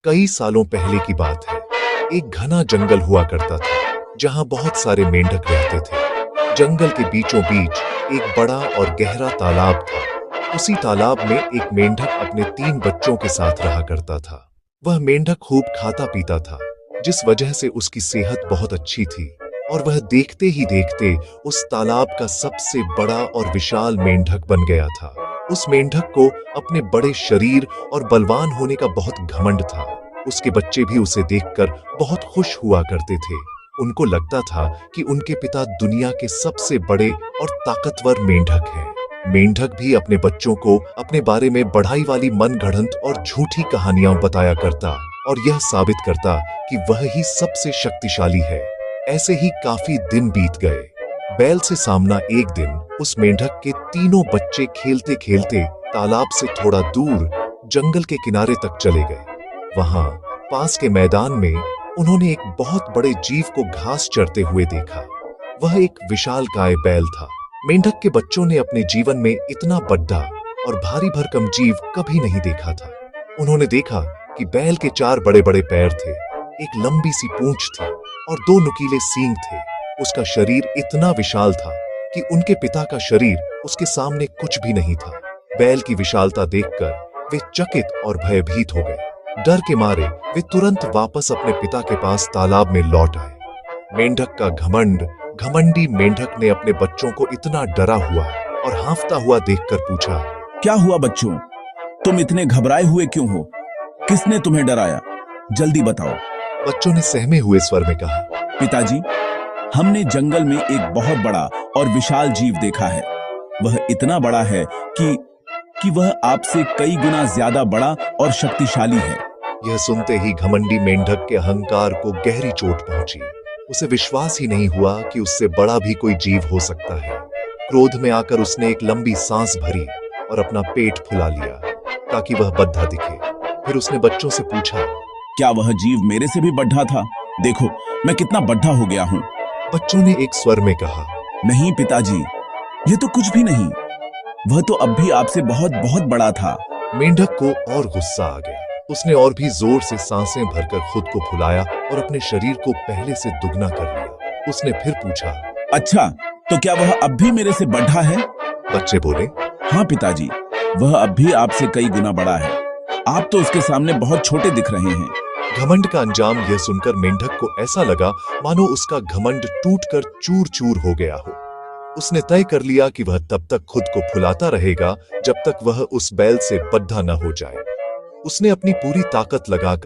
कई सालों पहले की बात है। एक घना जंगल हुआ करता था, जहां बहुत सारे मेंढक रहते थे। जंगल के बीचों बीच एक बड़ा और गहरा तालाब था। उसी तालाब में एक मेंढक अपने 3 बच्चों के साथ रहा करता था। वह मेंढक खूब खाता पीता था, जिस वजह से उसकी सेहत बहुत अच्छी थी और वह देखते ही देखते उस तालाब का सबसे बड़ा और विशाल मेंढक बन गया था। उस मेंढक को अपने बड़े शरीर और बलवान होने का बहुत घमंड था। उसके बच्चे भी उसे देखकर बहुत खुश हुआ करते थे। उनको लगता था कि उनके पिता दुनिया के सबसे बड़े और ताकतवर मेंढक हैं। मेंढक भी अपने बच्चों को अपने बारे में बढ़ाई वाली मनगढ़ंत और झूठी कहानियां बताया करता और यह साबित करता कि वह ही सबसे शक्तिशाली है। ऐसे ही काफी दिन बीत गए। बैल से सामना एक दिन उस मेंढक के तीनों बच्चे खेलते खेलते तालाब से थोड़ा दूर जंगल के किनारे तक चले गए। वहां पास के मैदान में उन्होंने एक बहुत बड़े जीव को घास चरते हुए देखा। वह एक विशालकाय बैल था। मेंढक के बच्चों ने अपने जीवन में इतना बड़ा और भारी भरकम जीव कभी नहीं देखा था। उन्होंने देखा कि बैल के 4 बड़े बड़े पैर थे, एक लंबी सी पूंछ थी और 2 नुकीले सींग थे। उसका शरीर इतना विशाल था कि उनके पिता का शरीर उसके सामने कुछ भी नहीं था। बैल की विशालता देखकर वे चकित और भयभीत हो गए। डर के मारे वे तुरंत वापस अपने पिता के पास तालाब में लौट आए। मेंढक का घमंडी मेंढक ने अपने बच्चों को इतना डरा हुआ और हांफता हुआ देखकर पूछा, क्या हुआ बच्चों? तुम इतने घबराए हुए क्यों हो? किसने तुम्हें डराया? जल्दी बताओ। बच्चों ने सहमे हुए स्वर में कहा, पिताजी, हमने जंगल में एक बहुत बड़ा और विशाल जीव देखा है। वह इतना बड़ा है कि वह आपसे कई गुना ज्यादा बड़ा और शक्तिशाली है। यह सुनते ही घमंडी मेंढक के अहंकार को गहरी चोट पहुंची। उसे विश्वास ही नहीं हुआ कि उससे बड़ा भी कोई जीव हो सकता है। क्रोध में आकर उसने एक लंबी सांस भरी और अपना पेट फुला लिया ताकि वह बद्धा दिखे। फिर उसने बच्चों से पूछा, क्या वह जीव मेरे से भी बड़ा था? देखो, मैं कितना बड़ा हो गया हूँ। बच्चों ने एक स्वर में कहा, नहीं पिताजी, ये तो कुछ भी नहीं। वह तो अब भी आपसे बहुत बहुत बड़ा था। मेंढक को और गुस्सा आ गया। उसने और भी जोर से सांसें भरकर खुद को फुलाया और अपने शरीर को पहले से दुगना कर लिया। उसने फिर पूछा, अच्छा, तो क्या वह अब भी मेरे से बड़ा है? बच्चे बोले, हाँ पिताजी, वह अब भी आपसे कई गुना बड़ा है। आप तो उसके सामने बहुत छोटे दिख रहे हैं। घमंड का अंजाम यह सुनकर मेंढक को ऐसा लगा मानो उसका घमंड टूटकर चूर चूर हो गया हो। उसने तय कर लिया कि वह तब तक खुद को फुलाता रहेगा जब तक वह उस बैल से बद्धा न हो जाए। उसने अपनी पूरी ताकत लगाकर